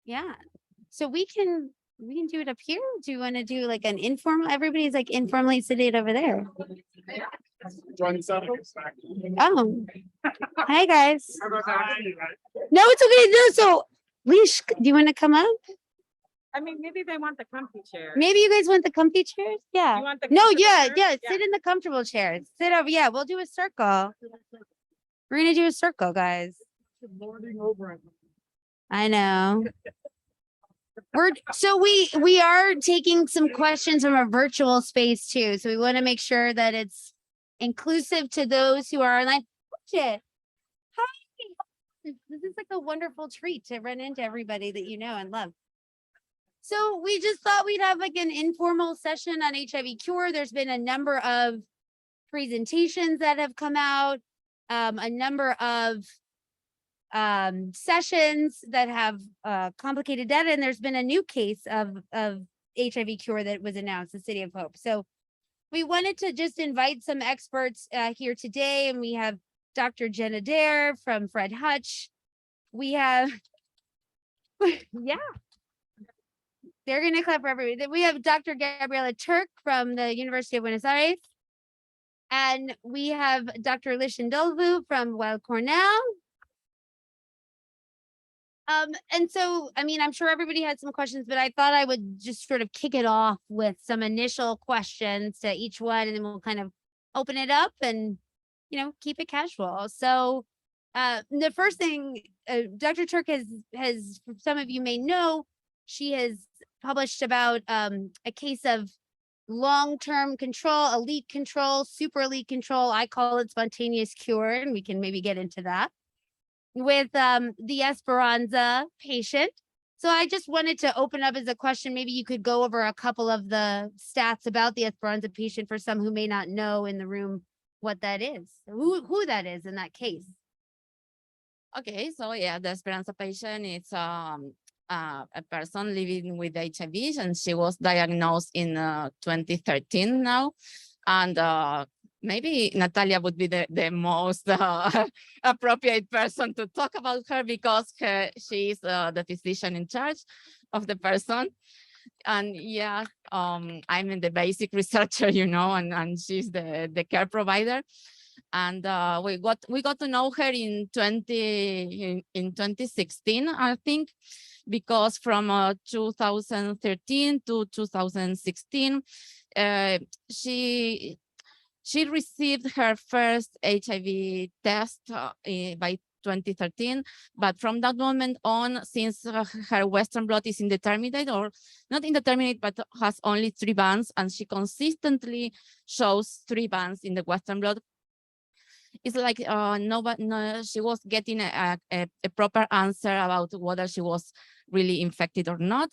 Yeah. So we can do it up here. Do you want to do like an informal? Everybody's like informally seated over there. Oh, hi guys. No, it's okay. No, so Leash, do you want to come up? I mean, maybe they want the comfy chair. Maybe you guys want the comfy chairs? Yeah. You want the No, comfortable yeah, chair? yeah. Sit in the comfortable chairs. Sit over. Yeah, we'll do a circle. We're gonna do a circle, guys. I know. We are taking some questions from a virtual space too. So we want to make sure that it's inclusive to those who are online. Hi. This is like a wonderful treat to run into everybody that you know and love. So we just thought we'd have like an informal session on HIV cure. There's been a number of presentations that have come out, a number of sessions that have complicated data, and there's been a new case of HIV cure that was announced, the City of Hope. So we wanted to just invite some experts here today, and we have Dr. Jenna Dare from Fred Hutch. We have, yeah, they're going to clap for everybody. We have Dr. Gabriela Turk from the University of Buenos Aires. And we have Dr. Lishan Dolvu from Weill Cornell. And so, I mean, I'm sure everybody had some questions, but I thought I would just sort of kick it off with some initial questions to each one, and then we'll kind of open it up and, keep it casual. So the first thing, Dr. Turk has, some of you may know, she has published about a case of long-term control, elite control, super elite control. I call it spontaneous cure, and we can maybe get into that with the Esperanza patient. So I just wanted to open up as a question. Maybe you could go over a couple of the stats about the Esperanza patient for some who may not know in the room what that is, who that is in that case. Okay, so yeah, the Esperanza patient is a person living with HIV, and she was diagnosed in 2013 now. And maybe Natalia would be the most appropriate person to talk about her, because she is the physician in charge of the person. And yeah, I'm the basic researcher, and she's the care provider. And we got to know her in 2016, I think, because from 2013 to 2016, she received her first HIV test by 2013, but from that moment on, since her Western blot is indeterminate, or not indeterminate, but has only 3 bands, and she consistently shows 3 bands in the Western blot, it's like she was getting a proper answer about whether she was really infected or not.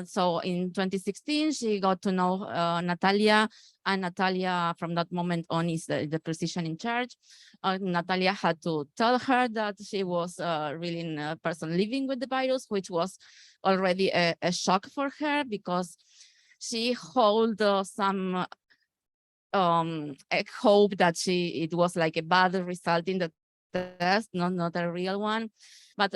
So in 2016, she got to know Natalia, and Natalia from that moment on is the physician in charge. Natalia had to tell her that she was really a person living with the virus, which was already a shock for her, because she held some I hope that it was like a bad result in the test, not a real one. But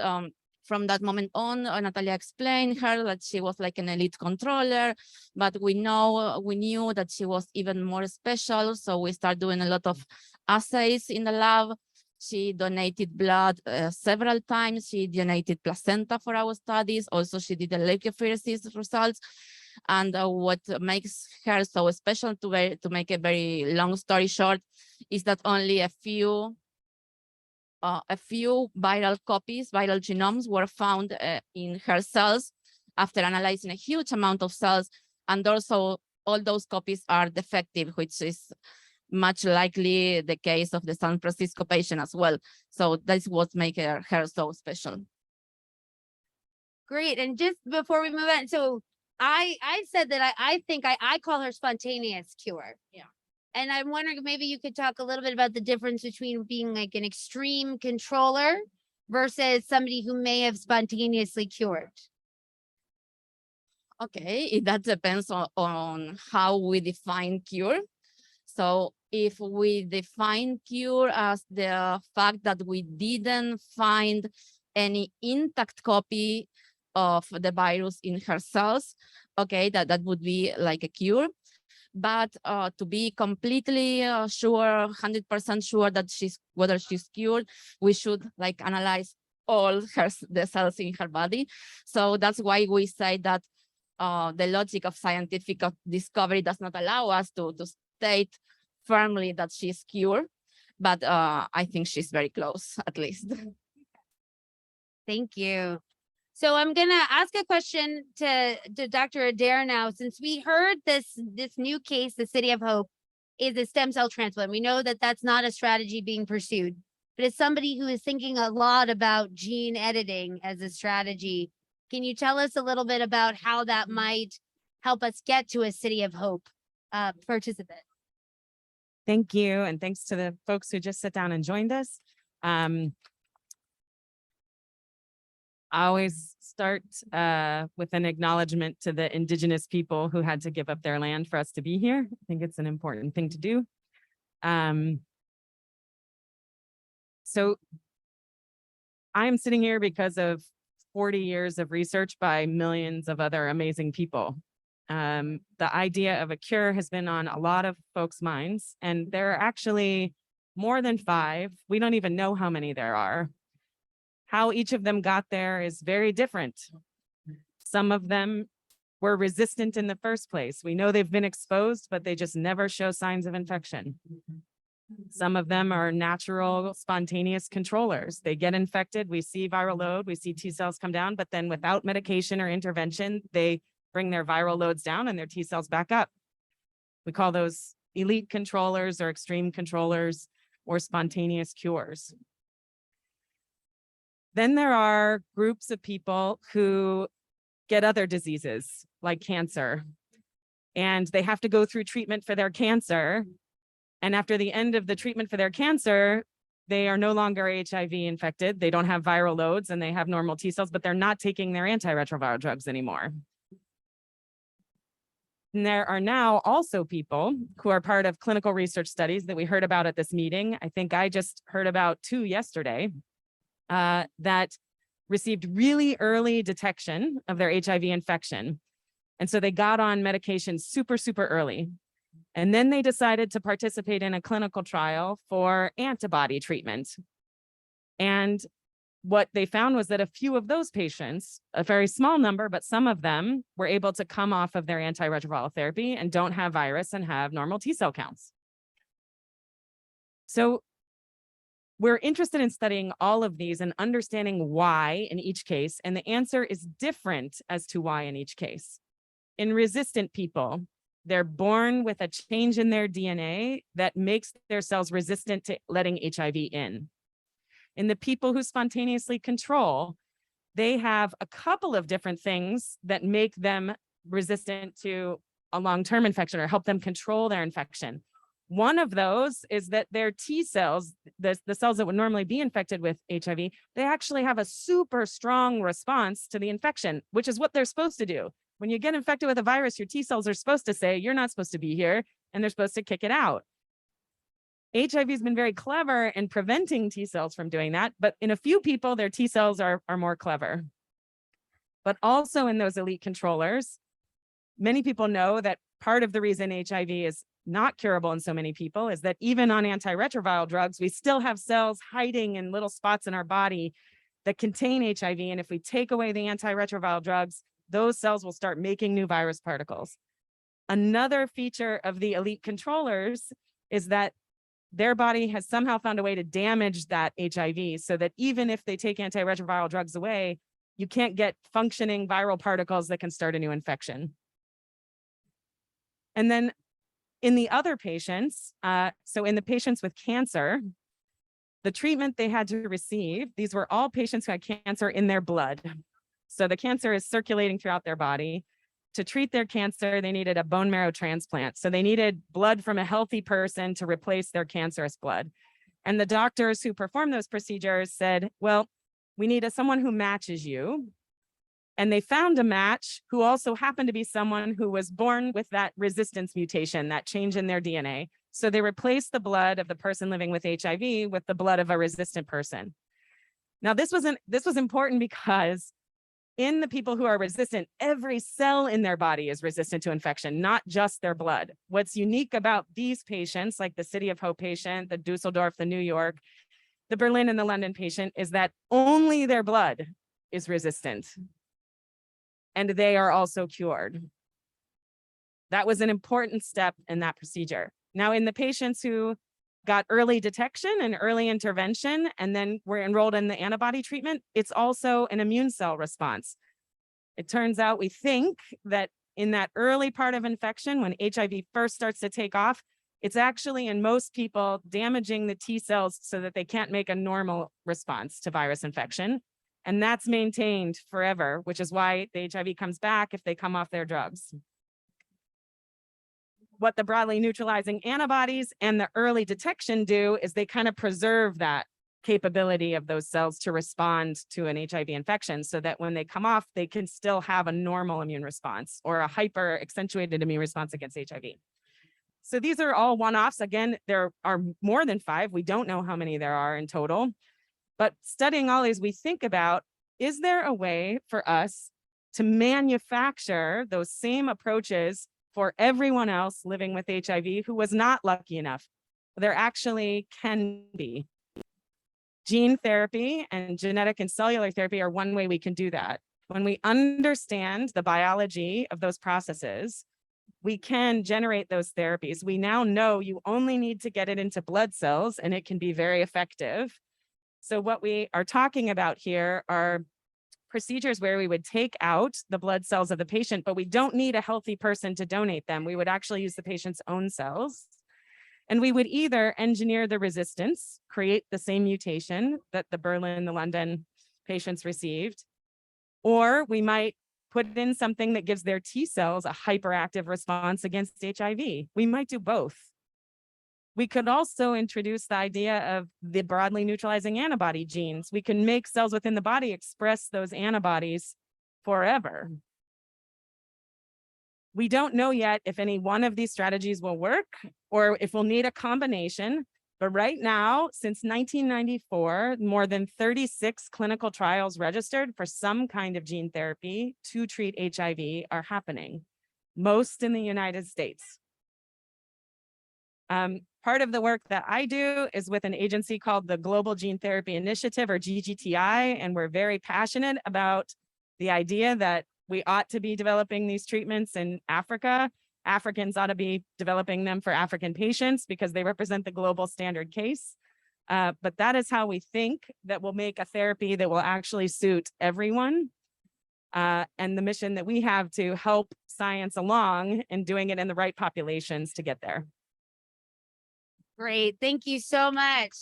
from that moment on, Natalia explained her that she was like an elite controller, but we knew that she was even more special. So we started doing a lot of assays in the lab. She donated blood several times. She donated placenta for our studies. Also, she did the leukapheresis results. And what makes her so special, to make a very long story short, is that only a few viral genomes were found in her cells after analyzing a huge amount of cells. And also all those copies are defective, which is much likely the case of the San Francisco patient as well. So that's what makes her so special. Great. And just before we move on, so I said that I think I call her spontaneous cure. Yeah. And I'm wondering if maybe you could talk a little bit about the difference between being like an extreme controller versus somebody who may have spontaneously cured. Okay, that depends on how we define cure. So if we define cure as the fact that we didn't find any intact copy of the virus in her cells, okay, that would be like a cure. But to be completely sure, 100% sure that whether she's cured, we should like analyze all the cells in her body. So that's why we say that the logic of scientific discovery does not allow us to state firmly that she's cured, but I think she's very close, at least. Thank you. So I'm gonna ask a question to Dr. Adair now, since we heard this new case, the City of Hope, is a stem cell transplant. We know that that's not a strategy being pursued, but as somebody who is thinking a lot about gene editing as a strategy, can you tell us a little bit about how that might help us get to a City of Hope participant? Thank you. And thanks to the folks who just sat down and joined us. I always start with an acknowledgement to the indigenous people who had to give up their land for us to be here. I think it's an important thing to do. So I'm sitting here because of 40 years of research by millions of other amazing people. The idea of a cure has been on a lot of folks' minds, and there are actually more than 5. We don't even know how many there are. How each of them got there is very different. Some of them were resistant in the first place. We know they've been exposed, but they just never show signs of infection. Some of them are natural, spontaneous controllers. They get infected, we see viral load, we see T cells come down, but then without medication or intervention, they bring their viral loads down and their T cells back up. We call those elite controllers or extreme controllers or spontaneous cures. Then there are groups of people who get other diseases like cancer, and they have to go through treatment for their cancer. And after the end of the treatment for their cancer, they are no longer HIV infected. They don't have viral loads and they have normal T cells, but they're not taking their antiretroviral drugs anymore. And there are now also people who are part of clinical research studies that we heard about at this meeting. I think I just heard about 2 yesterday. That received really early detection of their HIV infection. And so they got on medication super, super early. And then they decided to participate in a clinical trial for antibody treatment. And what they found was that a few of those patients, a very small number, but some of them were able to come off of their antiretroviral therapy and don't have virus and have normal T cell counts. So we're interested in studying all of these and understanding why in each case, and the answer is different as to why in each case. In resistant people, they're born with a change in their DNA that makes their cells resistant to letting HIV in. In the people who spontaneously control, they have a couple of different things that make them resistant to a long-term infection or help them control their infection. One of those is that their T cells, the cells that would normally be infected with HIV, they actually have a super strong response to the infection, which is what they're supposed to do. When you get infected with a virus, your T cells are supposed to say, you're not supposed to be here, and they're supposed to kick it out. HIV has been very clever in preventing T cells from doing that, but in a few people, their T cells are more clever. But also in those elite controllers, many people know that part of the reason HIV is not curable in so many people is that even on antiretroviral drugs, we still have cells hiding in little spots in our body that contain HIV. And if we take away the antiretroviral drugs, those cells will start making new virus particles. Another feature of the elite controllers is that their body has somehow found a way to damage that HIV so that even if they take antiretroviral drugs away, you can't get functioning viral particles that can start a new infection. And then in the other patients, so in the patients with cancer, the treatment they had to receive, these were all patients who had cancer in their blood. So the cancer is circulating throughout their body. To treat their cancer, they needed a bone marrow transplant. So they needed blood from a healthy person to replace their cancerous blood. And the doctors who performed those procedures said, well, we need someone who matches you. And they found a match who also happened to be someone who was born with that resistance mutation, that change in their DNA. So they replaced the blood of the person living with HIV with the blood of a resistant person. Now, this was important because in the people who are resistant, every cell in their body is resistant to infection, not just their blood. What's unique about these patients, like the City of Hope patient, the Dusseldorf, the New York, the Berlin and the London patient, is that only their blood is resistant. And they are also cured. That was an important step in that procedure. Now, in the patients who got early detection and early intervention, and then were enrolled in the antibody treatment, it's also an immune cell response. It turns out we think that in that early part of infection, when HIV first starts to take off, it's actually in most people damaging the T cells so that they can't make a normal response to virus infection. And that's maintained forever, which is why the HIV comes back if they come off their drugs. What the broadly neutralizing antibodies and the early detection do is they kind of preserve that capability of those cells to respond to an HIV infection so that when they come off, they can still have a normal immune response or a hyper accentuated immune response against HIV. So these are all one-offs. Again, there are more than 5. We don't know how many there are in total, but studying all these, we think about, is there a way for us to manufacture those same approaches for everyone else living with HIV who was not lucky enough? There actually can be. Gene therapy and genetic and cellular therapy are one way we can do that. When we understand the biology of those processes, we can generate those therapies. We now know you only need to get it into blood cells and it can be very effective. So what we are talking about here are procedures where we would take out the blood cells of the patient, but we don't need a healthy person to donate them. We would actually use the patient's own cells. And we would either engineer the resistance, create the same mutation that the Berlin, the London patients received, or we might put in something that gives their T cells a hyperactive response against HIV. We might do both. We could also introduce the idea of the broadly neutralizing antibody genes. We can make cells within the body express those antibodies forever. We don't know yet if any one of these strategies will work or if we'll need a combination. But right now, since 1994, more than 36 clinical trials registered for some kind of gene therapy to treat HIV are happening, most in the United States. Part of the work that I do is with an agency called the Global Gene Therapy Initiative, or GGTI, and we're very passionate about the idea that we ought to be developing these treatments in Africa. Africans ought to be developing them for African patients because they represent the global standard case. But that is how we think that we'll make a therapy that will actually suit everyone. And the mission that we have to help science along and doing it in the right populations to get there. Great. Thank you so much.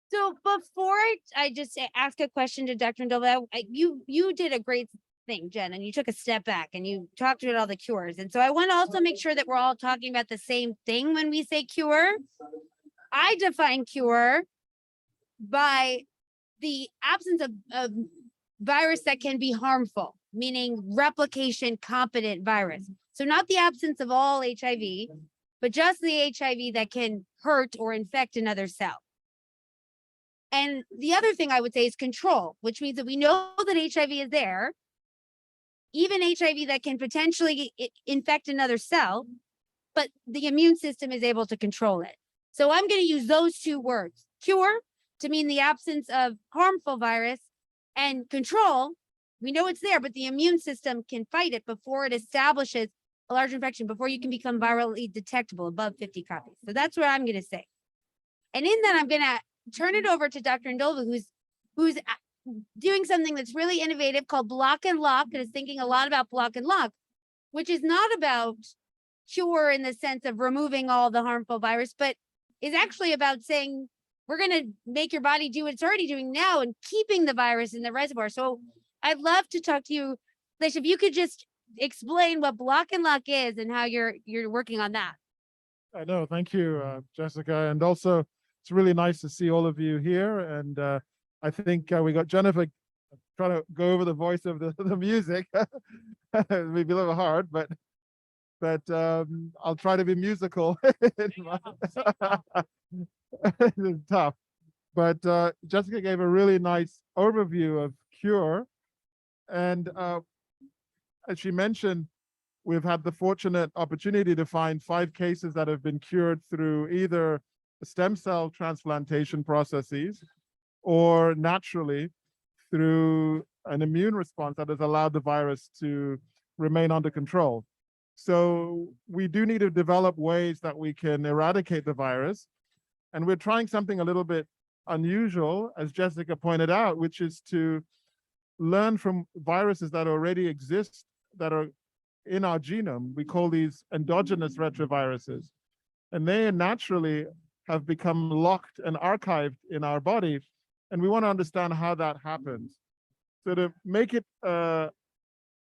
So before I just ask a question to Dr. Ndova, you did a great thing, Jen, and you took a step back and you talked about all the cures. And so I want to also make sure that we're all talking about the same thing when we say cure. I define cure by the absence of virus that can be harmful, meaning replication competent virus. So not the absence of all HIV, but just the HIV that can hurt or infect another cell. And the other thing I would say is control, which means that we know that HIV is there, even HIV that can potentially infect another cell, but the immune system is able to control it. So I'm going to use those two words, cure to mean the absence of harmful virus, and control, we know it's there, but the immune system can fight it before it establishes a large infection, before you can become virally detectable above 50 copies. So that's what I'm going to say. And in that, I'm going to turn it over to Dr. Ndova, who's doing something that's really innovative called block and lock, and is thinking a lot about block and lock, which is not about cure in the sense of removing all the harmful virus, but is actually about saying, we're going to make your body do what it's already doing now and keeping the virus in the reservoir. So I'd love to talk to you, Lish, if you could just explain what block and lock is and how you're working on that. I know. Thank you, Jessica. And also, it's really nice to see all of you here. And I think we got Jennifer trying to go over the voice of the music. It may be a little hard, but I'll try to be musical. It's tough. But Jessica gave a really nice overview of cure. And as she mentioned, we've had the fortunate opportunity to find 5 cases that have been cured through either stem cell transplantation processes or naturally through an immune response that has allowed the virus to remain under control. So we do need to develop ways that we can eradicate the virus. And we're trying something a little bit unusual, as Jessica pointed out, which is to learn from viruses that already exist, that are in our genome. We call these endogenous retroviruses. And they naturally have become locked and archived in our body. And we want to understand how that happens. So to make it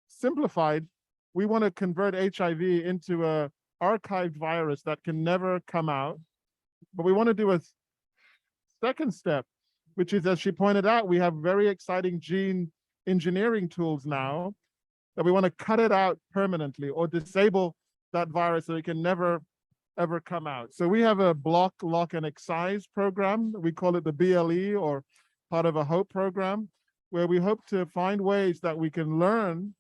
simplified, we want to convert HIV into a archived virus that can never come out. But we want to do a second step, which is, as she pointed out, we have very exciting gene engineering tools now that we want to cut it out permanently or disable that virus so it can never, ever come out. So we have a block, lock, and excise program. We call it the BLE, or part of a HOPE program, where we hope to find ways that we can learn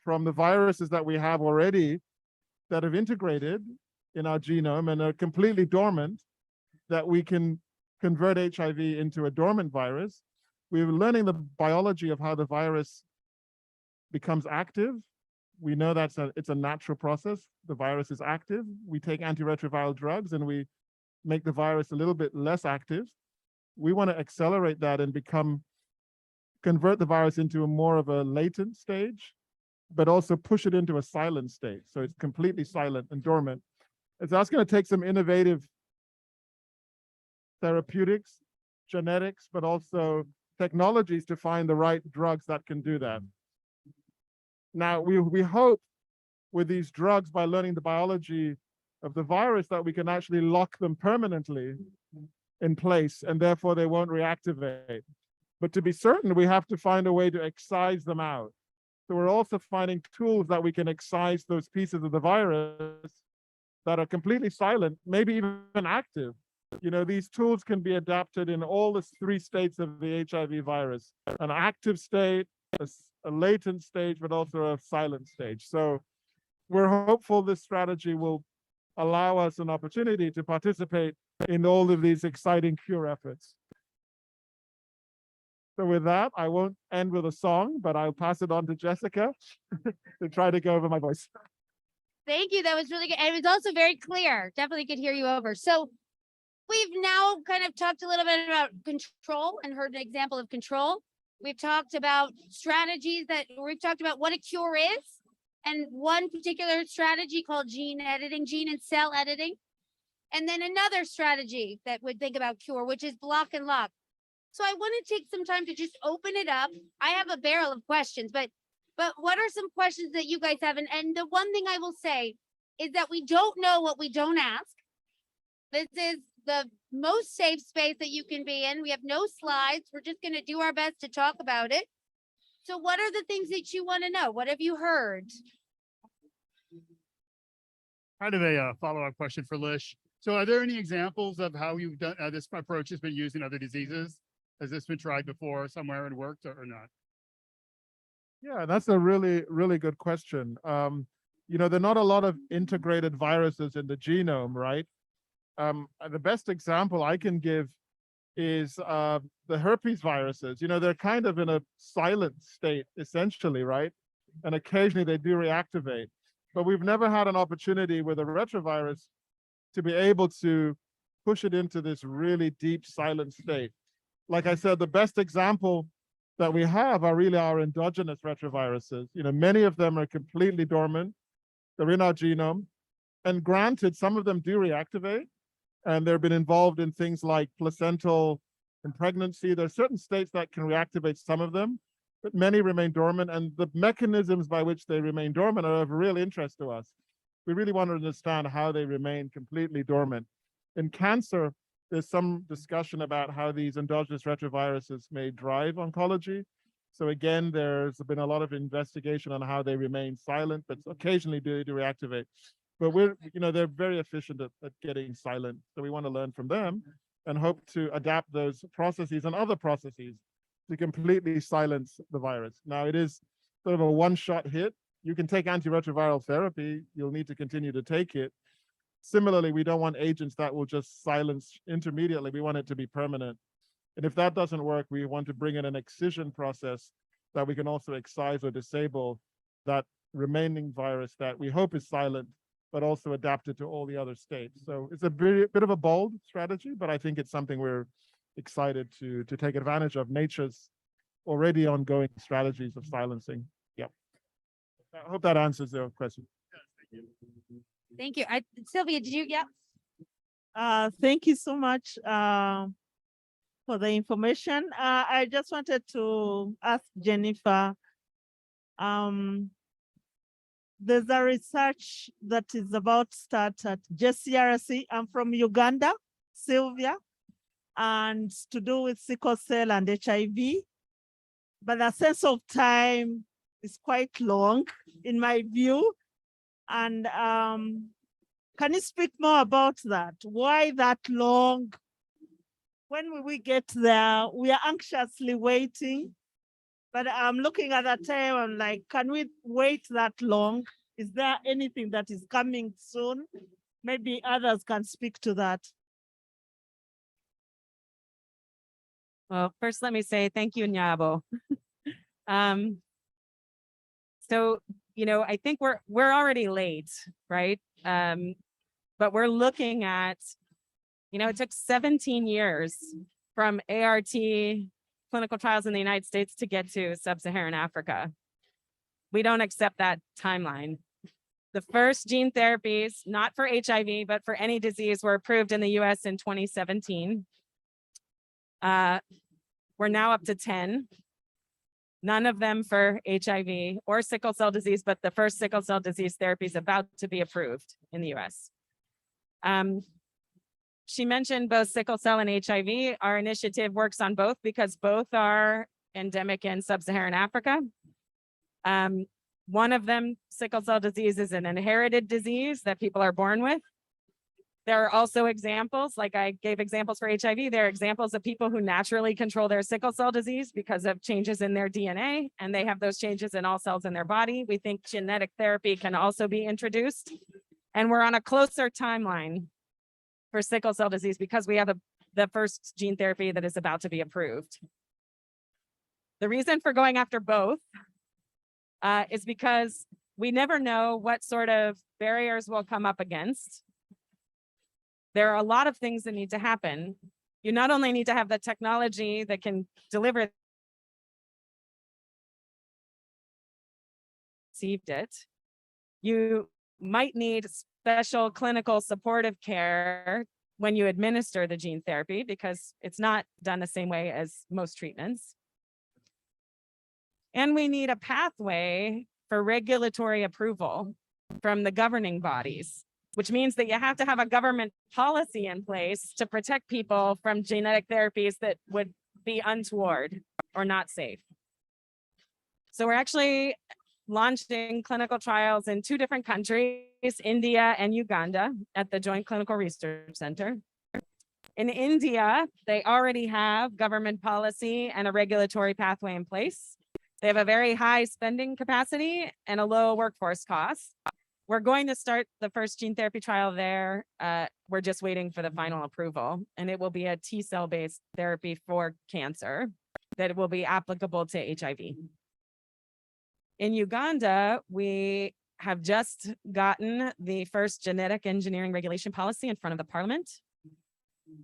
from the viruses that we have already that have integrated in our genome and are completely dormant, that we can convert HIV into a dormant virus. We're learning the biology of how the virus becomes active. We know it's a natural process. The virus is active. We take antiretroviral drugs and we make the virus a little bit less active. We want to accelerate that and convert the virus into a more of a latent stage, but also push it into a silent state. So it's completely silent and dormant. And so that's going to take some innovative therapeutics, genetics, but also technologies to find the right drugs that can do that. Now, we hope with these drugs, by learning the biology of the virus, that we can actually lock them permanently in place, and therefore they won't reactivate. But to be certain, we have to find a way to excise them out. So we're also finding tools that we can excise those pieces of the virus that are completely silent, maybe even active. You know, these tools can be adapted in all the 3 states of the HIV virus: an active state, a latent stage, but also a silent stage. So we're hopeful this strategy will allow us an opportunity to participate in all of these exciting cure efforts. So with that, I won't end with a song, but I'll pass it on to Jessica to try to go over my voice. Thank you. That was really good. And it was also very clear. Definitely could hear you over. So we've now kind of talked a little bit about control and heard an example of control. We've talked about strategies we've talked about what a cure is, and one particular strategy called gene editing, gene and cell editing. And then another strategy that would think about cure, which is block and lock. So I want to take some time to just open it up. I have a barrel of questions, but what are some questions that you guys have? And the one thing I will say is that we don't know what we don't ask. This is the most safe space that you can be in. We have no slides. We're just going to do our best to talk about it. So what are the things that you want to know? What have you heard? Kind of a follow-up question for Lish. So are there any examples of how you've done this approach has been used in other diseases? Has this been tried before somewhere and worked or not? Yeah, that's a really, really good question. You know, there are not a lot of integrated viruses in the genome, right? The best example I can give is the herpes viruses. You know, they're kind of in a silent state, essentially, right? And occasionally they do reactivate. But we've never had an opportunity with a retrovirus to be able to push it into this really deep silent state. Like I said, the best example that we have are really our endogenous retroviruses. You know, many of them are completely dormant. They're in our genome. And granted, some of them do reactivate, and they've been involved in things like placental and pregnancy. There are certain states that can reactivate some of them, but many remain dormant. And the mechanisms by which they remain dormant are of real interest to us. We really want to understand how they remain completely dormant. In cancer, there's some discussion about how these endogenous retroviruses may drive oncology. So again, there's been a lot of investigation on how they remain silent, but occasionally do reactivate. But they're very efficient at getting silent. So we want to learn from them. and hope to adapt those processes and other processes to completely silence the virus. Now, it is sort of a one-shot hit. You can take antiretroviral therapy. You'll need to continue to take it. Similarly, we don't want agents that will just silence intermediately. We want it to be permanent. And if that doesn't work, we want to bring in an excision process that we can also excise or disable that remaining virus that we hope is silent, but also adapted to all the other states. So it's a bit of a bold strategy, but I think it's something we're excited to take advantage of nature's already ongoing strategies of silencing. Yep. I hope that answers your question. Thank you. Sylvia, did you? Yeah. Thank you so much for the information. I just wanted to ask Jennifer, there's a research that is about to start at JCRC. I'm from Uganda, Sylvia, and to do with sickle cell and HIV. But the sense of time is quite long in my view. And can you speak more about that? Why that long? When will we get there? We are anxiously waiting, but I'm looking at the time. I'm like, can we wait that long? Is there anything that is coming soon? Maybe others can speak to that. Well, first, let me say thank you, Nyabo. So, I think we're already late, right? But we're looking at, it took 17 years from ART clinical trials in the United States to get to sub-Saharan Africa. We don't accept that timeline. The first gene therapies, not for HIV, but for any disease, were approved in the US in 2017. We're now up to 10. None of them for HIV or sickle cell disease, but the first sickle cell disease therapy is about to be approved in the US. She mentioned both sickle cell and HIV. Our initiative works on both because both are endemic in sub-Saharan Africa. One of them, sickle cell disease, is an inherited disease that people are born with. There are also examples, like I gave examples for HIV, there are examples of people who naturally control their sickle cell disease because of changes in their DNA, and they have those changes in all cells in their body. We think genetic therapy can also be introduced. And we're on a closer timeline for sickle cell disease because we have the first gene therapy that is about to be approved. The reason for going after both is because we never know what sort of barriers we'll come up against. There are a lot of things that need to happen. You not only need to have the technology that can deliver received it, you might need special clinical supportive care when you administer the gene therapy because it's not done the same way as most treatments. And we need a pathway for regulatory approval from the governing bodies, which means that you have to have a government policy in place to protect people from genetic therapies that would be untoward or not safe. So we're actually launching clinical trials in 2 different countries, India and Uganda, at the Joint Clinical Research Center. In India, they already have government policy and a regulatory pathway in place. They have a very high spending capacity and a low workforce cost. We're going to start the first gene therapy trial there. We're just waiting for the final approval, and it will be a T-cell based therapy for cancer that will be applicable to HIV. In Uganda, we have just gotten the first genetic engineering regulation policy in front of the parliament.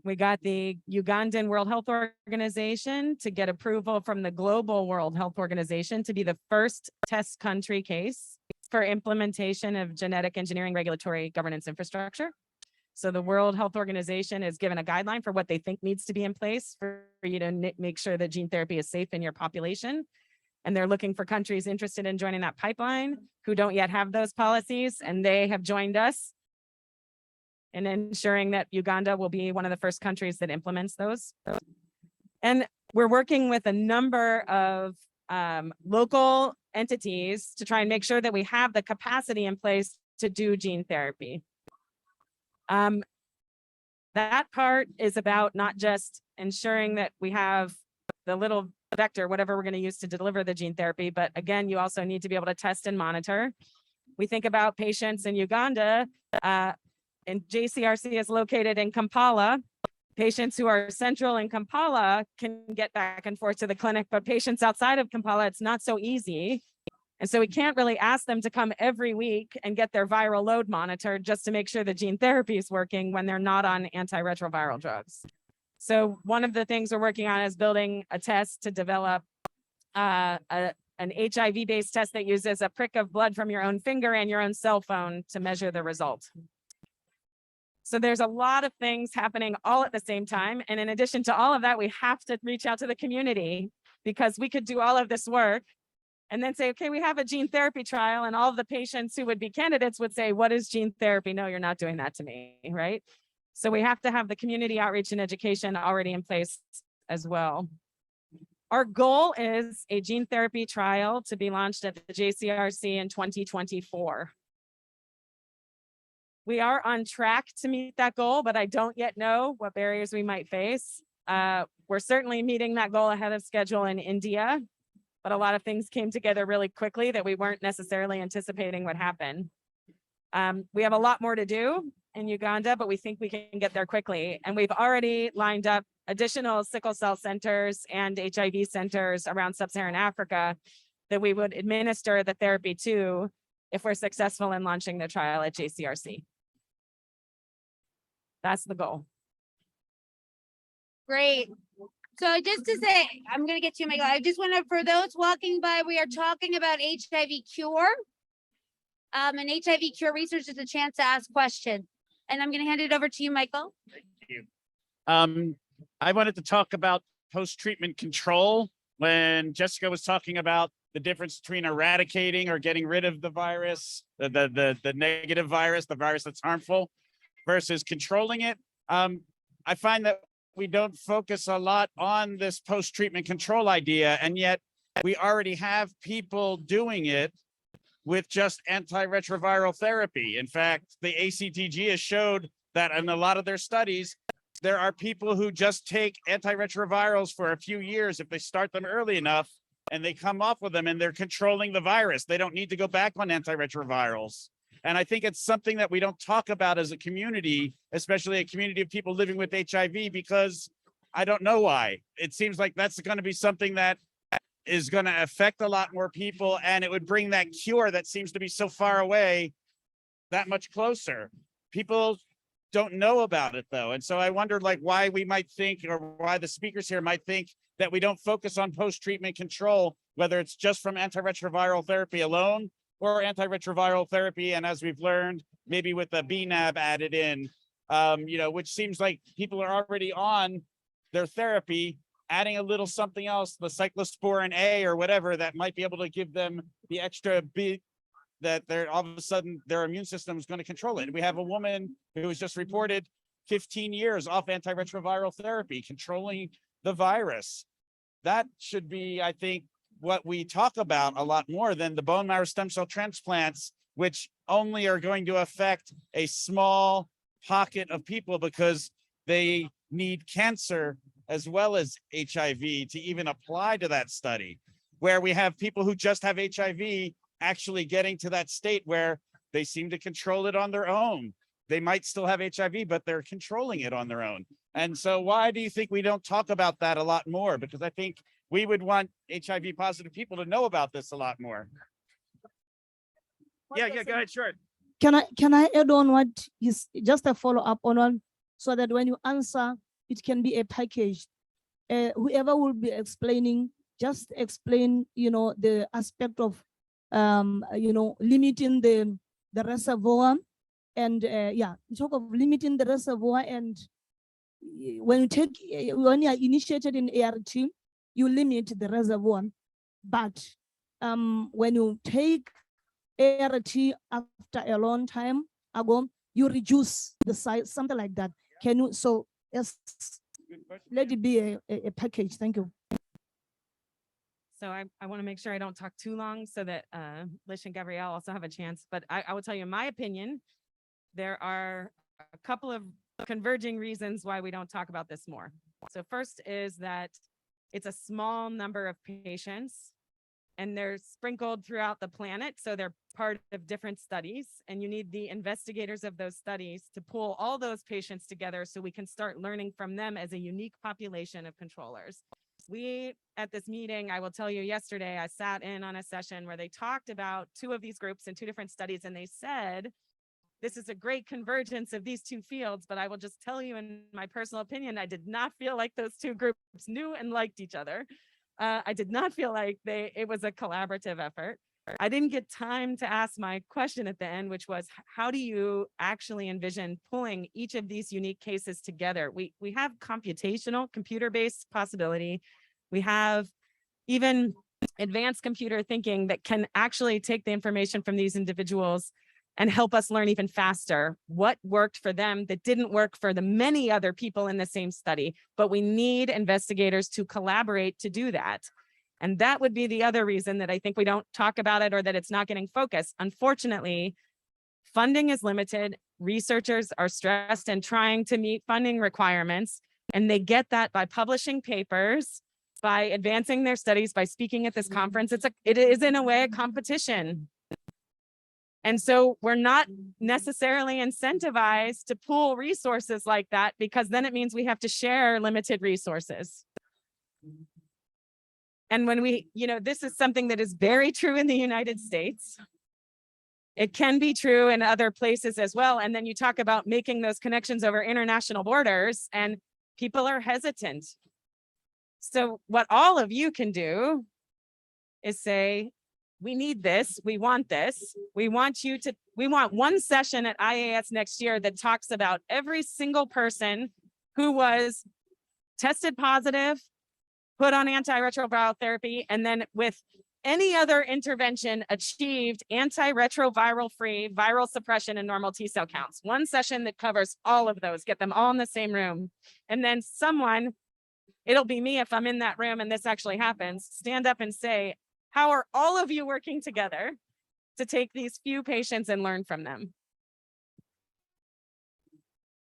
We got the Ugandan World Health Organization to get approval from the Global World Health Organization to be the first test country case for implementation of genetic engineering regulatory governance infrastructure. So the World Health Organization has given a guideline for what they think needs to be in place for you to make sure that gene therapy is safe in your population. And they're looking for countries interested in joining that pipeline who don't yet have those policies. And they have joined us in ensuring that Uganda will be one of the first countries that implements those. And we're working with a number of local entities to try and make sure that we have the capacity in place to do gene therapy. The That part is about not just ensuring that we have the little vector, whatever we're going to use to deliver the gene therapy, but again, you also need to be able to test and monitor. We think about patients in Uganda, and JCRC is located in Kampala. Patients who are central in Kampala can get back and forth to the clinic, but patients outside of Kampala, it's not so easy. And so we can't really ask them to come every week and get their viral load monitored just to make sure the gene therapy is working when they're not on antiretroviral drugs. So one of the things we're working on is building a test to develop an HIV-based test that uses a prick of blood from your own finger and your own cell phone to measure the result. So there's a lot of things happening all at the same time. And in addition to all of that, we have to reach out to the community, because we could do all of this work and then say, okay, we have a gene therapy trial, and all of the patients who would be candidates would say, what is gene therapy? No, you're not doing that to me, right? So we have to have the community outreach and education already in place as well. Our goal is a gene therapy trial to be launched at the JCRC in 2024. We are on track to meet that goal, but I don't yet know what barriers we might face. We're certainly meeting that goal ahead of schedule in India, but a lot of things came together really quickly that we weren't necessarily anticipating would happen. We have a lot more to do in Uganda, but we think we can get there quickly. And we've already lined up additional sickle cell centers and HIV centers around sub-Saharan Africa that we would administer the therapy to if we're successful in launching the trial at JCRC. That's the goal. Great. So just to say, I'm gonna get you, Michael. I just want to, for those walking by, we are talking about HIV cure. And HIV cure research is a chance to ask questions. And I'm gonna hand it over to you, Michael. Thank you. I wanted to talk about post-treatment control. When Jessica was talking about the difference between eradicating or getting rid of the virus, the negative virus, the virus that's harmful, versus controlling it. I find that we don't focus a lot on this post-treatment control idea, and yet we already have people doing it with just antiretroviral therapy. In fact, the ACTG has showed that in a lot of their studies, there are people who just take antiretrovirals for a few years if they start them early enough, and they come off with them and they're controlling the virus. They don't need to go back on antiretrovirals. And I think it's something that we don't talk about as a community, especially a community of people living with HIV, because I don't know why. It seems like that's going to be something that is going to affect a lot more people, and it would bring that cure that seems to be so far away that much closer. People don't know about it though. And so I wondered like why we might think, or why the speakers here might think that we don't focus on post-treatment control, whether it's just from antiretroviral therapy alone or antiretroviral therapy. And as we've learned, maybe with the BNAB added in, which seems like people are already on their therapy, adding a little something else, the cyclosporin A or whatever, that might be able to give them the extra bit that they're all of a sudden their immune system is going to control it. We have a woman who was just reported 15 years off antiretroviral therapy, controlling the virus. That should be, I think, what we talk about a lot more than the bone marrow stem cell transplants, which only are going to affect a small pocket of people because they need cancer as well as HIV to even apply to that study, where we have people who just have HIV actually getting to that state where they seem to control it on their own. They might still have HIV, but they're controlling it on their own. And so why do you think we don't talk about that a lot more? Because I think we would want HIV positive people to know about this a lot more. Yeah, go ahead, sure. Can I add on what is just a follow up on one, so that when you answer, it can be a package. Whoever will be explaining, just explain, the aspect of, limiting the reservoir, and talk of limiting the reservoir. And when you are initiated in ART, you limit the reservoir, but when you take ART after a long time ago, you reduce the size, something like that. Can you, so yes, let it be a package. Thank you. So I want to make sure I don't talk too long so that Lish and Gabrielle also have a chance. But I will tell you, in my opinion, there are a couple of converging reasons why we don't talk about this more. So first is that it's a small number of patients and they're sprinkled throughout the planet. So they're part of different studies, and you need the investigators of those studies to pull all those patients together so we can start learning from them as a unique population of controllers. We, at this meeting, I will tell you, yesterday, I sat in on a session where they talked about two of these groups in two different studies, and they said, this is a great convergence of these two fields, but I will just tell you, in my personal opinion, I did not feel like those two groups knew and liked each other. I did not feel like it was a collaborative effort. I didn't get time to ask my question at the end, which was, how do you actually envision pulling each of these unique cases together? We have computational, computer-based possibility. We have even advanced computer thinking that can actually take the information from these individuals and help us learn even faster what worked for them that didn't work for the many other people in the same study. But we need investigators to collaborate to do that. And that would be the other reason that I think we don't talk about it, or that it's not getting focused. Unfortunately, funding is limited. Researchers are stressed and trying to meet funding requirements, and they get that by publishing papers, by advancing their studies, by speaking at this conference. It is in a way a competition. And so we're not necessarily incentivized to pool resources like that, because then it means we have to share limited resources. And when this is something that is very true in the United States. It can be true in other places as well. And then you talk about making those connections over international borders, and people are hesitant. So what all of you can do is say, we need this, we want this, we want one session at IAS next year that talks about every single person who was tested positive, put on antiretroviral therapy, and then with any other intervention achieved antiretroviral free viral suppression and normal T cell counts. One session that covers all of those, get them all in the same room. And then someone, it'll be me if I'm in that room and this actually happens, stand up and say, how are all of you working together to take these few patients and learn from them?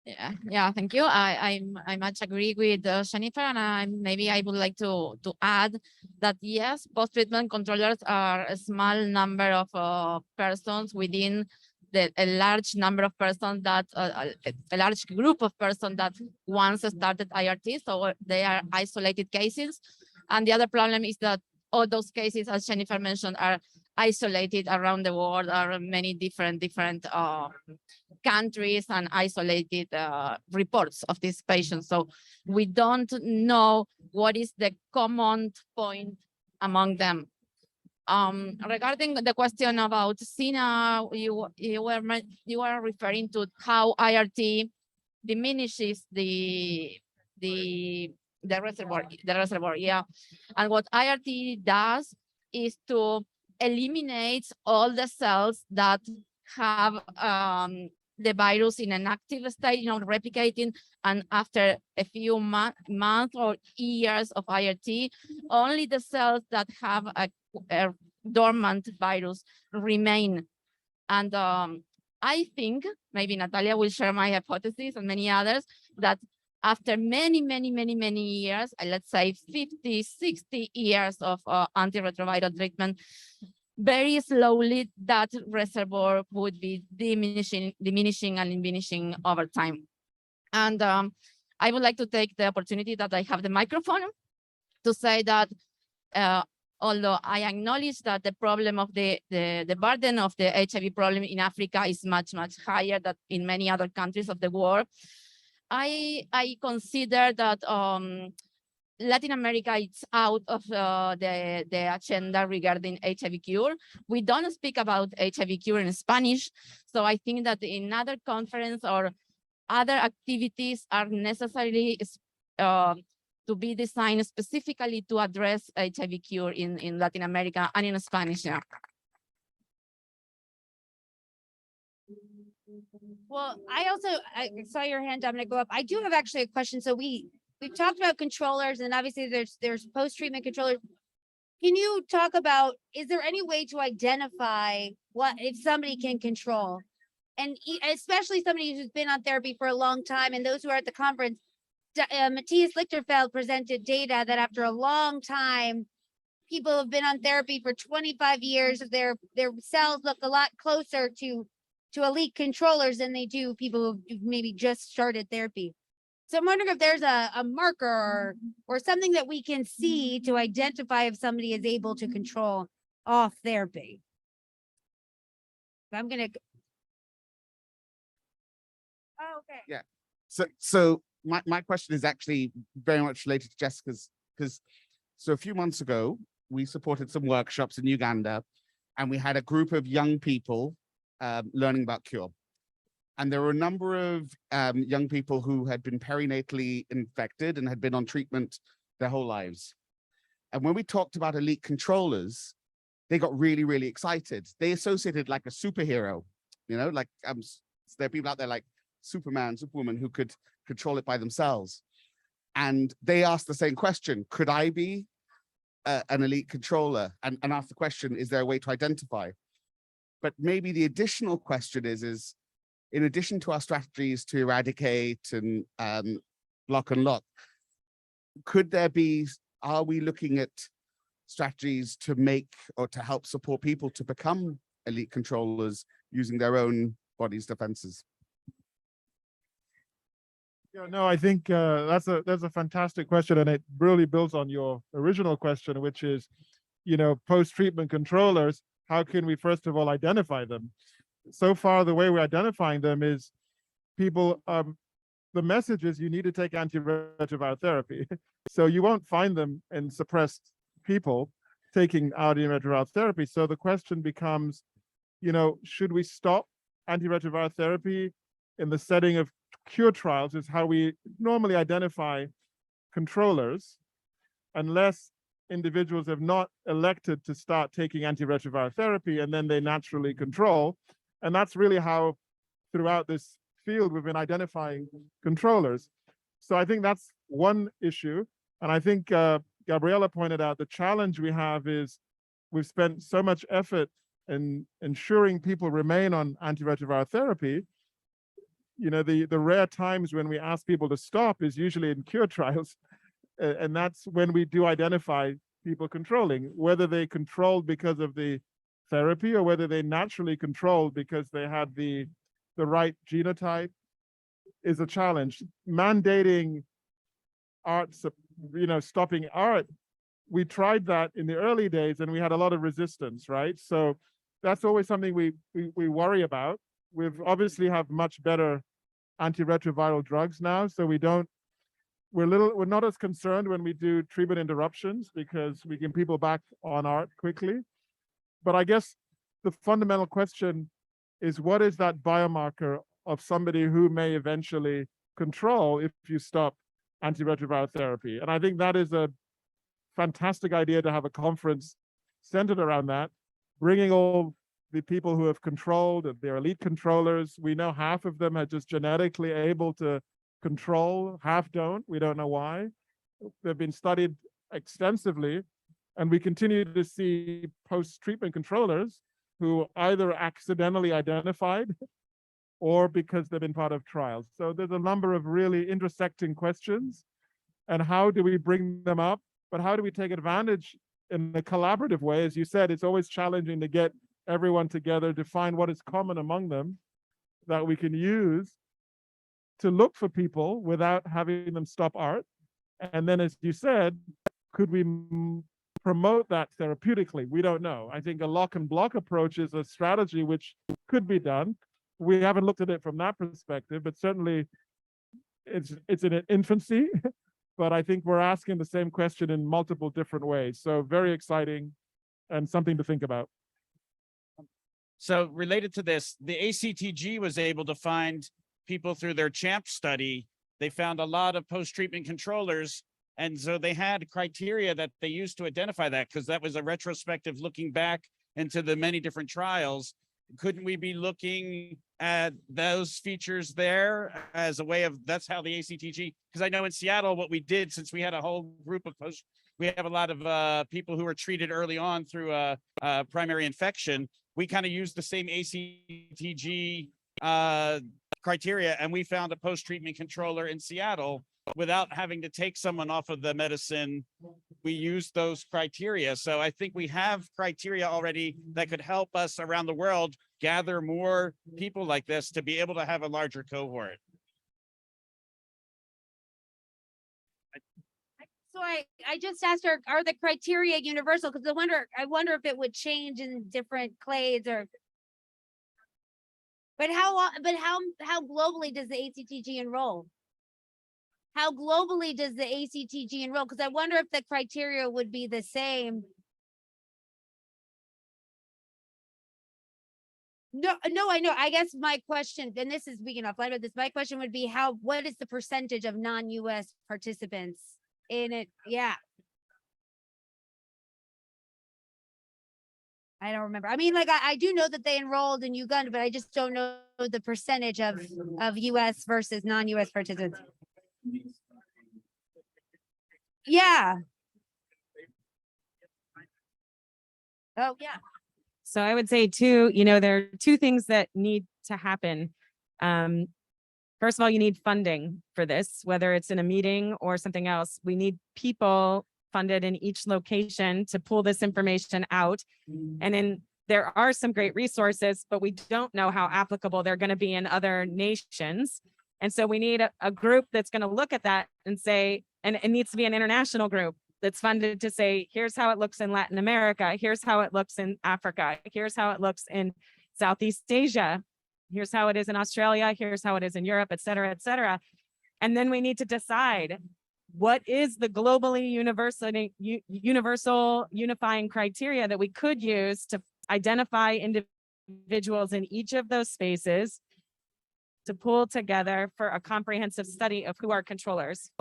Yeah, thank you. I much agree with Jennifer, and maybe I would like to add that yes, post-treatment controllers are a small number of persons within a large number of persons that a large group of persons that once started IRT, so they are isolated cases. And the other problem is that all those cases, as Jennifer mentioned, are isolated around the world, are many different countries and isolated reports of these patients. So we don't know what is the common point among them. Regarding the question about SINA, you were referring to how IRT diminishes the reservoir, yeah. And what IRT does is to eliminate all the cells that have the virus in an active state, replicating, and after a few months or years of IRT, only the cells that have a dormant virus remain. And I think, maybe Natalia will share my hypothesis and many others, that after many years, let's say 50, 60 years of antiretroviral treatment, very slowly that reservoir would be diminishing over time. And I would like to take the opportunity that I have the microphone to say that although I acknowledge that the problem of the burden of the HIV problem in Africa is much higher than in many other countries of the world, I consider that Latin America is out of the agenda regarding HIV cure. We don't speak about HIV cure in Spanish, so I think that in other conference or other activities are necessarily to be designed specifically to address HIV cure in Latin America and in Spanish. Yeah. Well, I saw your hand, Dominic, go up. I do have actually a question. So we've talked about controllers, and obviously there's post-treatment controllers. Can you talk about, is there any way to identify what if somebody can control? and especially somebody who's been on therapy for a long time, and those who are at the conference, Matthias Lichterfeld presented data that after a long time, people have been on therapy for 25 years, their cells look a lot closer to elite controllers than they do people who've maybe just started therapy. So I'm wondering if there's a marker or something that we can see to identify if somebody is able to control off therapy. I'm gonna. Oh, okay. So my question is actually very much related to Jessica's, because so a few months ago, we supported some workshops in Uganda, and we had a group of young people learning about cure. And there were a number of young people who had been perinatally infected and had been on treatment their whole lives. And when we talked about elite controllers, they got really, really excited. They associated like a superhero, you know, like there are people out there like Superman, Superwoman who could control it by themselves. And they asked the same question: could I be an elite controller? And asked the question, is there a way to identify? But maybe the additional question is in addition to our strategies to eradicate and block and lock, are we looking at strategies to make or to help support people to become elite controllers using their own body's defenses? Yeah, no, I think that's a fantastic question, and it really builds on your original question, which is, post-treatment controllers. How can we first of all identify them? So far, the way we're identifying them is people. The message is you need to take antiretroviral therapy. So you won't find them in suppressed people taking antiretroviral therapy. So the question becomes, should we stop antiretroviral therapy in the setting of cure trials? Is how we normally identify controllers, unless individuals have not elected to start taking antiretroviral therapy, and then they naturally control. And that's really how throughout this field we've been identifying controllers. So I think that's one issue. And I think Gabriela pointed out the challenge we have is we've spent so much effort in ensuring people remain on antiretroviral therapy. The rare times when we ask people to stop is usually in cure trials. And that's when we do identify people controlling, whether they controlled because of the therapy or whether they naturally controlled because they had the right genotype is a challenge. Mandating art, stopping art, we tried that in the early days and we had a lot of resistance, right? So that's always something we worry about. We've obviously have much better antiretroviral drugs now, so we're not as concerned when we do treatment interruptions because we get people back on art quickly. But I guess the fundamental question is, what is that biomarker of somebody who may eventually control if you stop antiretroviral therapy? And I think that is a fantastic idea to have a conference centered around that, bringing all the people who have controlled, they're elite controllers. We know half of them are just genetically able to control, half don't. We don't know why. They've been studied extensively, and we continue to see post-treatment controllers who either accidentally identified or because they've been part of trials. So there's a number of really intersecting questions. And how do we bring them up? But how do we take advantage in a collaborative way? As you said, it's always challenging to get everyone together to find what is common among them that we can use to look for people without having them stop art. And then, as you said, could we promote that therapeutically? We don't know. I think a lock and block approach is a strategy which could be done. We haven't looked at it from that perspective, but certainly it's in infancy. But I think we're asking the same question in multiple different ways. So very exciting and something to think about. So related to this, the ACTG was able to find people through their CHAMP study. They found a lot of post-treatment controllers. And so they had criteria that they used to identify that, because that was a retrospective looking back into the many different trials. Couldn't we be looking at those features there as a way of, that's how the ACTG, because I know in Seattle, what we did, since we had a whole group of we have a lot of people who were treated early on through a primary infection, we kind of used the same ACTG criteria, and we found a post-treatment controller in Seattle without having to take someone off of the medicine. We used those criteria. So I think we have criteria already that could help us around the world gather more people like this to be able to have a larger cohort. So I just asked her, are the criteria universal? Because I wonder if it would change in different clades or. But how globally does the ACTG enroll? How globally does the ACTG enroll? Because I wonder if the criteria would be the same. No, I know. I guess my question, and this is speaking offline about this, my question would be what is the percentage of non-US participants in it? Yeah. I don't remember. I mean, like, I do know that they enrolled in Uganda, but I just don't know the percentage of US versus non-US participants. Yeah. Oh, yeah. So I would say too, there are two things that need to happen. First of all, you need funding for this, whether it's in a meeting or something else. We need people funded in each location to pull this information out. And then there are some great resources, but we don't know how applicable they're going to be in other nations. And so we need a group that's going to look at that and say, and it needs to be an international group that's funded to say, here's how it looks in Latin America. Here's how it looks in Africa. Here's how it looks in Southeast Asia. Here's how it is in Australia. Here's how it is in Europe, et cetera, et cetera. And then we need to decide what is the globally universal unifying criteria that we could use to identify individuals in each of those spaces to pull together for a comprehensive study of who are controllers.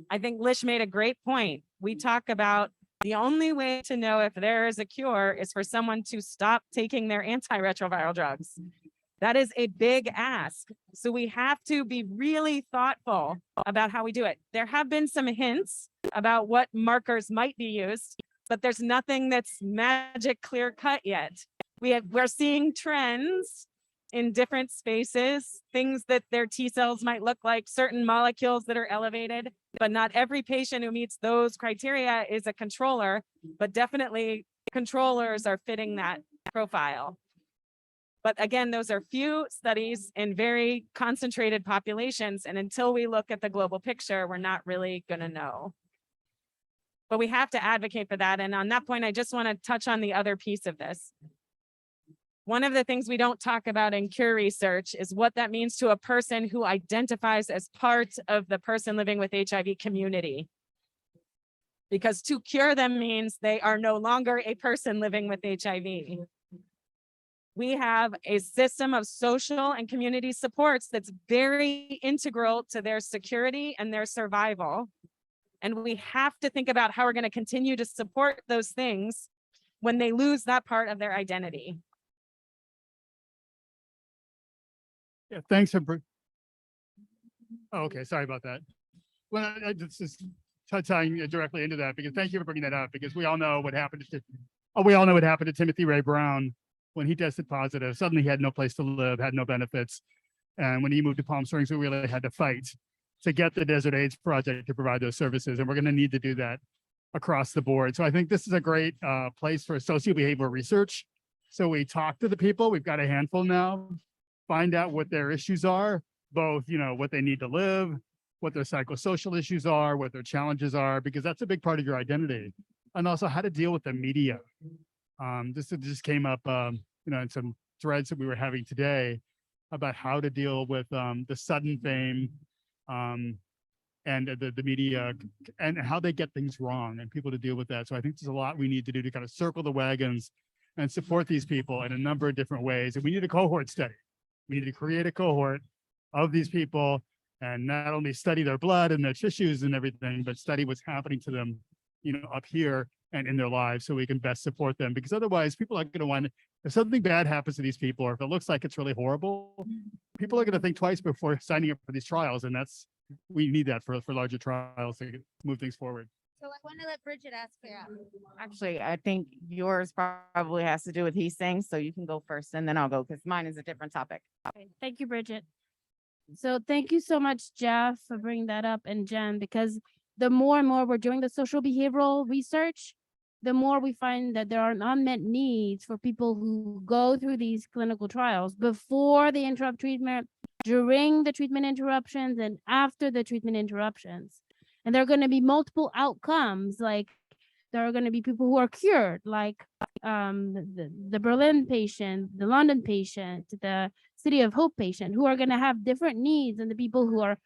I think Lish made a great point. We talk about the only way to know if there is a cure is for someone to stop taking their antiretroviral drugs. That is a big ask. So we have to be really thoughtful about how we do it. There have been some hints about what markers might be used, but there's nothing that's magic clear cut yet. We're seeing trends in different spaces, things that their T cells might look like, certain molecules that are elevated, but not every patient who meets those criteria is a controller, but definitely controllers are fitting that profile. But again, those are few studies in very concentrated populations. And until we look at the global picture, we're not really going to know. But we have to advocate for that. And on that point, I just want to touch on the other piece of this. One of the things we don't talk about in cure research is what that means to a person who identifies as part of the person living with HIV community. Because to cure them means they are no longer a person living with HIV. We have a system of social and community supports that's very integral to their security and their survival. And we have to think about how we're going to continue to support those things when they lose that part of their identity. Yeah, thanks for. Oh, okay, sorry about that. Well, I just tying directly into that because thank you for bringing that up because we all know what happened to Timothy Ray Brown when he tested positive. Suddenly he had no place to live, had no benefits, and when he moved to Palm Springs, we really had to fight to get the Desert AIDS Project to provide those services, and we're going to need to do that across the board. So I think this is a great place for socio-behavioral research. So we talk to the people. We've got a handful now. Find out what their issues are, both, what they need to live, what their psychosocial issues are, what their challenges are, because that's a big part of your identity. And also how to deal with the media. This just came up, in some threads that we were having today about how to deal with the sudden fame and the media and how they get things wrong and people to deal with that. So I think there's a lot we need to do to kind of circle the wagons and support these people in a number of different ways. And we need a cohort study. We need to create a cohort of these people and not only study their blood and their tissues and everything, but study what's happening to them, up here and in their lives so we can best support them. Because otherwise people are going to want, if something bad happens to these people, or if it looks like it's really horrible, people are going to think twice before signing up for these trials. And we need that for larger trials to move things forward. So I want to let Bridget ask her. Actually, I think yours probably has to do with he saying, so you can go first and then I'll go because mine is a different topic. Okay, thank you, Bridget. So thank you so much, Jeff, for bringing that up, and Jen, because the more and more we're doing the social behavioral research, the more we find that there are unmet needs for people who go through these clinical trials before they interrupt treatment, during the treatment interruptions, and after the treatment interruptions. And there are going to be multiple outcomes, like there are going to be people who are cured, like the Berlin patient, the London patient, the City of Hope patient, who are going to have different needs than the people who are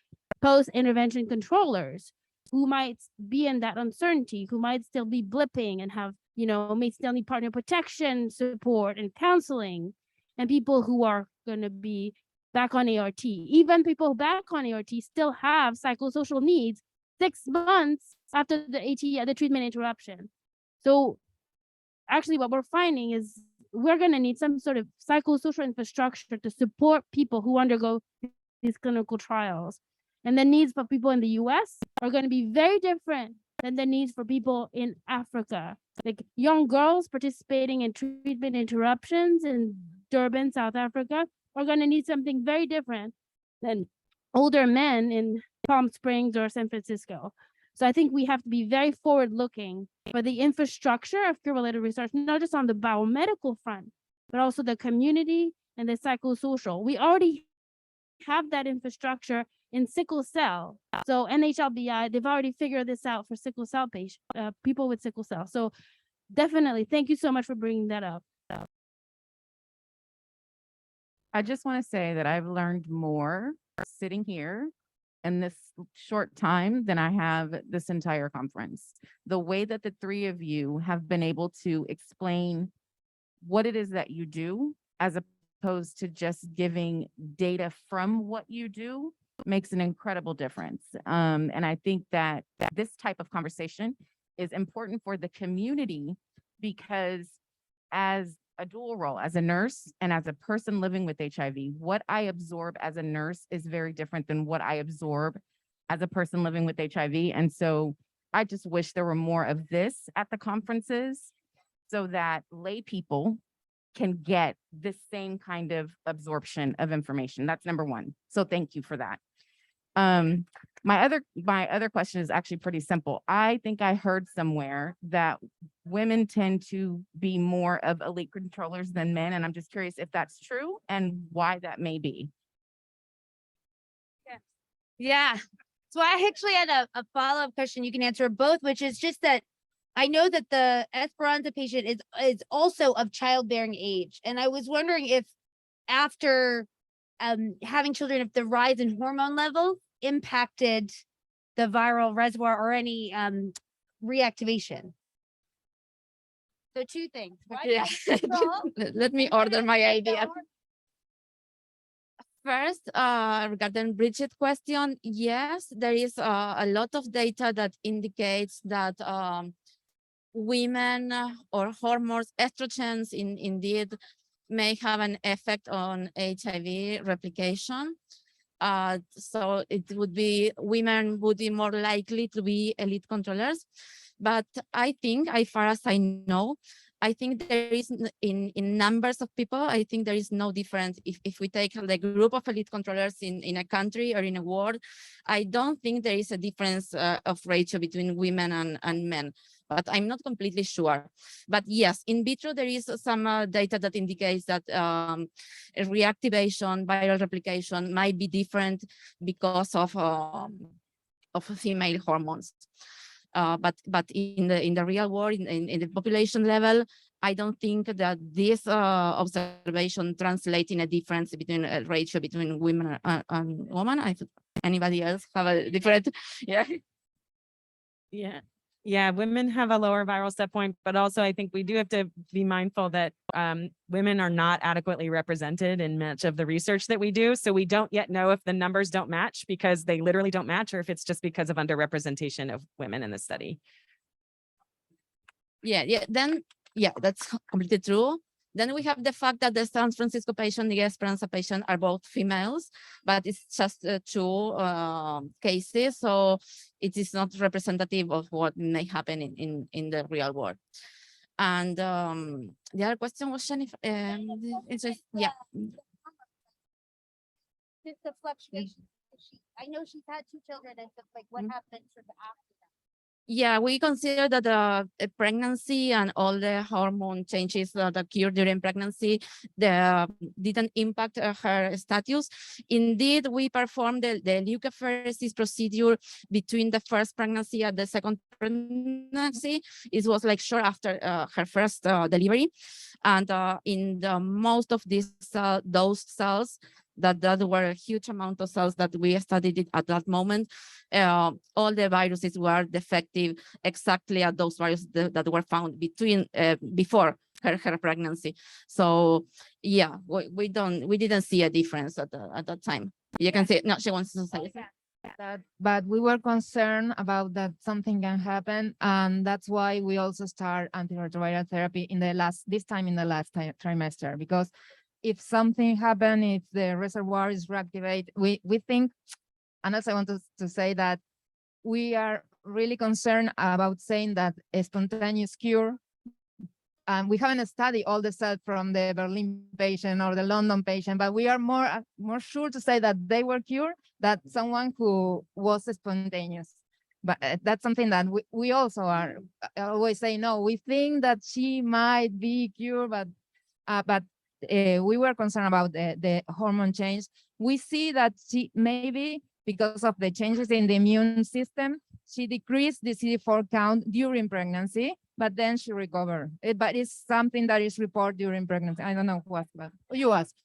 post-intervention controllers, who might be in that uncertainty, who might still be blipping and have, may still need partner protection support and counseling, and people who are going to be back on ART. Even people back on ART still have psychosocial needs 6 months after the treatment interruption. So actually what we're finding is we're going to need some sort of psychosocial infrastructure to support people who undergo these clinical trials. And the needs for people in the US are going to be very different than the needs for people in Africa. Like young girls participating in treatment interruptions in Durban, South Africa, are going to need something very different than older men in Palm Springs or San Francisco. So I think we have to be very forward looking for the infrastructure of cure-related research, not just on the biomedical front, but also the community and the psychosocial. We already have that infrastructure in sickle cell. So NHLBI, they've already figured this out for sickle cell patients, people with sickle cell. So definitely, thank you so much for bringing that up. I just want to say that I've learned more sitting here in this short time than I have this entire conference. The way that the three of you have been able to explain what it is that you do, as opposed to just giving data from what you do, makes an incredible difference. And I think that this type of conversation is important for the community, because as a dual role, as a nurse and as a person living with HIV, what I absorb as a nurse is very different than what I absorb as a person living with HIV. And so I just wish there were more of this at the conferences so that lay people can get the same kind of absorption of information. That's number one. So thank you for that. My other question is actually pretty simple. I think I heard somewhere that women tend to be more of elite controllers than men, and I'm just curious if that's true and why that may be. Yeah. So I actually had a follow-up question you can answer both, which is just that I know that the Esperanza patient is also of childbearing age. And I was wondering if after having children, if the rise in hormone levels impacted the viral reservoir or any reactivation. So two things. Yeah. Let me order my idea. First, regarding Bridget's question, yes, there is a lot of data that indicates that women or hormones, estrogens, indeed may have an effect on HIV replication. So it would be, women would be more likely to be elite controllers. But I think, as far as I know, I think there is in numbers of people, I think there is no difference. If we take the group of elite controllers in a country or in a world, I don't think there is a difference of ratio between women and men, but I'm not completely sure. But yes, in vitro, there is some data that indicates that reactivation, viral replication might be different because of female hormones. But in the real world, in the population level, I don't think that this observation translates in a difference between a ratio between women and women. Anybody else have a different? Yeah, women have a lower viral set point, but also I think we do have to be mindful that women are not adequately represented in much of the research that we do. So we don't yet know if the numbers don't match because they literally don't match, or if it's just because of underrepresentation of women in the study. Then that's completely true. Then we have the fact that the San Francisco patient, the Esperanza patient are both females, but it's just two cases. So it is not representative of what may happen in the real world. And the other question was, Jennifer, yeah. The fluctuation. I know she's had 2 children and stuff, like what happens sort of after that? Yeah, we consider that the pregnancy and all the hormone changes that occur during pregnancy didn't impact her status. Indeed, we performed the leukapheresis procedure between the first pregnancy and the second pregnancy. It was like short after her first delivery. And in the most of these those cells, that were a huge amount of cells that we studied it at that moment. All the viruses were defective exactly at those viruses that were found before her pregnancy. So yeah, we didn't see a difference at that time. You can see, no, she wants to say it. But we were concerned about that something can happen, and that's why we also start antiretroviral therapy this time in the last trimester, because if something happened, if the reservoir is reactivated, we think, and also I want to say that we are really concerned about saying that a spontaneous cure, and we haven't studied all the cells from the Berlin patient or the London patient, but we are more sure to say that they were cured than someone who was spontaneous. But that's something that we also are always say, no, we think that she might be cured, but we were concerned about the hormone change. We see that she maybe because of the changes in the immune system, she decreased the CD4 count during pregnancy, but then she recovered. But it's something that is reported during pregnancy. I don't know what, but you asked.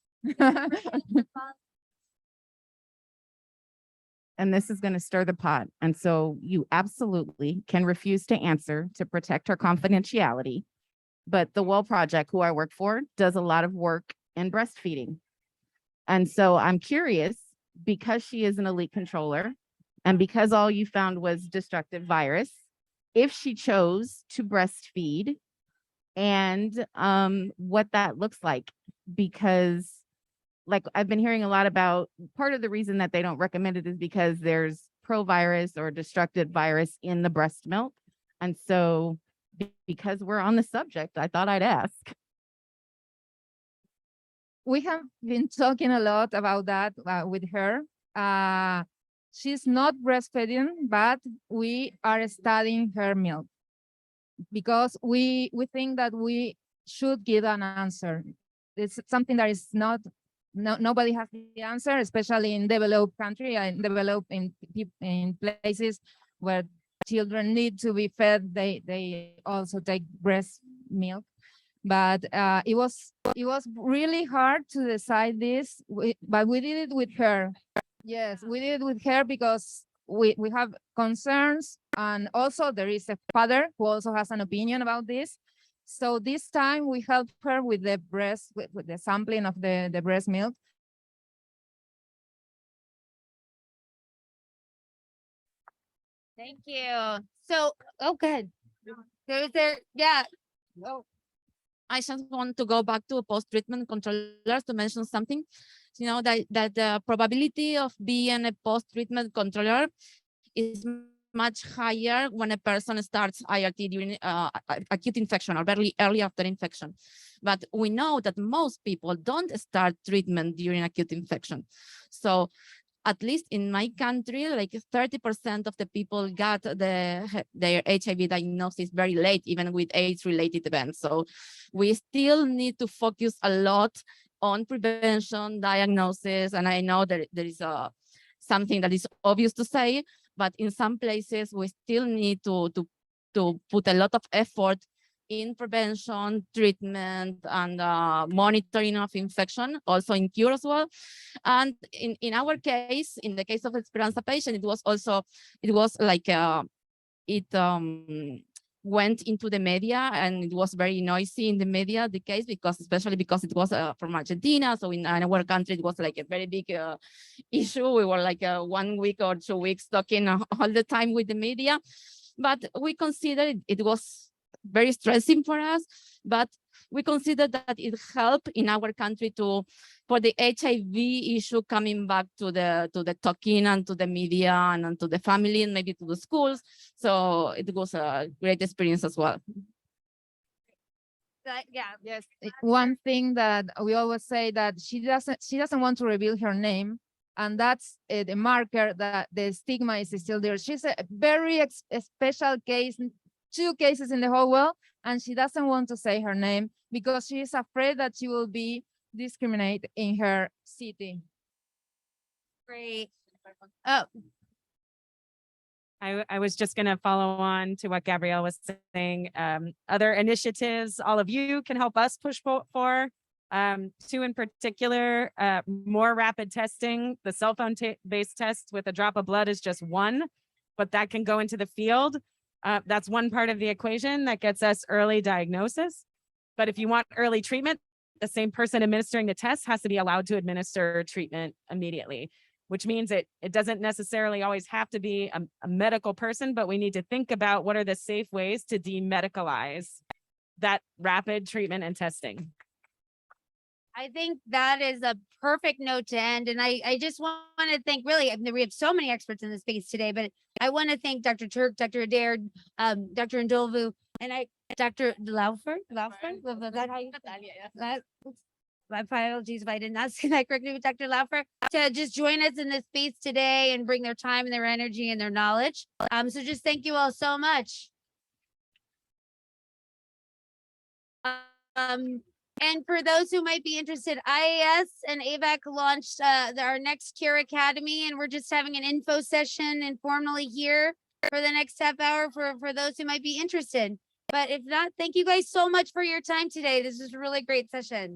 And this is going to stir the pot. And so you absolutely can refuse to answer to protect her confidentiality. But the Well Project, who I work for, does a lot of work in breastfeeding. And so I'm curious, because she is an elite controller and because all you found was destructive virus, if she chose to breastfeed and what that looks like. Because like I've been hearing a lot about, part of the reason that they don't recommend it is because there's provirus or destructive virus in the breast milk. And so because we're on the subject, I thought I'd ask. We have been talking a lot about that with her. She's not breastfeeding, but we are studying her milk because we think that we should give an answer. It's something that is nobody has the answer, especially in developed country and in places where children need to be fed. They also take breast milk, but it was really hard to decide this. But we did it with her. Yes, we did it with her because we have concerns, and also there is a father who also has an opinion about this. So this time we helped her with the with the sampling of the breast milk. Thank you. So, oh, good. Yeah. Oh, I just want to go back to post-treatment controllers to mention something. You know, that the probability of being a post-treatment controller is much higher when a person starts IRT during acute infection or very early after infection. But we know that most people don't start treatment during acute infection. So at least in my country, like 30% of the people got their HIV diagnosis very late, even with AIDS-related events. So we still need to focus a lot on prevention, diagnosis, and I know that there is something that is obvious to say, but in some places we still need to put a lot of effort in prevention, treatment, and monitoring of infection, also in cure as well. And in our case, in the case of Esperanza patient, it was like it went into the media, and it was very noisy in the media, the case, especially because it was from Argentina. So in our country, it was like a very big issue. We were like 1 week or 2 weeks talking all the time with the media, but we considered it was very stressing for us. But we consider that it helped in our country for the HIV issue coming back to the talking and to the media and to the family and maybe to the schools. So it was a great experience as well. Yeah. Yes, one thing that we always say that she doesn't want to reveal her name, and that's the marker that the stigma is still there. She's a very special case, 2 cases in the whole world, and she doesn't want to say her name because she is afraid that she will be discriminated in her city. Great. I was just going to follow on to what Gabrielle was saying. Other initiatives all of you can help us push for. 2 in particular, more rapid testing. The cell phone based test with a drop of blood is just one, but that can go into the field. That's one part of the equation that gets us early diagnosis. But if you want early treatment, the same person administering the test has to be allowed to administer treatment immediately, which means it doesn't necessarily always have to be a medical person, but we need to think about what are the safe ways to demedicalize that rapid treatment and testing. I think that is a perfect note to end. And I just want to thank, really, I mean, we have so many experts in the space today, but I want to thank Dr. Turk, Dr. Adair, Dr. Ndolvu, and Dr. Laufer. Was that how you? My apologies if I did not say that correctly with Dr. Laufer, to just join us in this space today and bring their time and their energy and their knowledge. So just thank you all so much. And for those who might be interested, IAS and AVAC launched our next Cure Academy, and we're just having an info session informally here for the next half hour for those who might be interested. But if not, thank you guys so much for your time today. This was a really great session.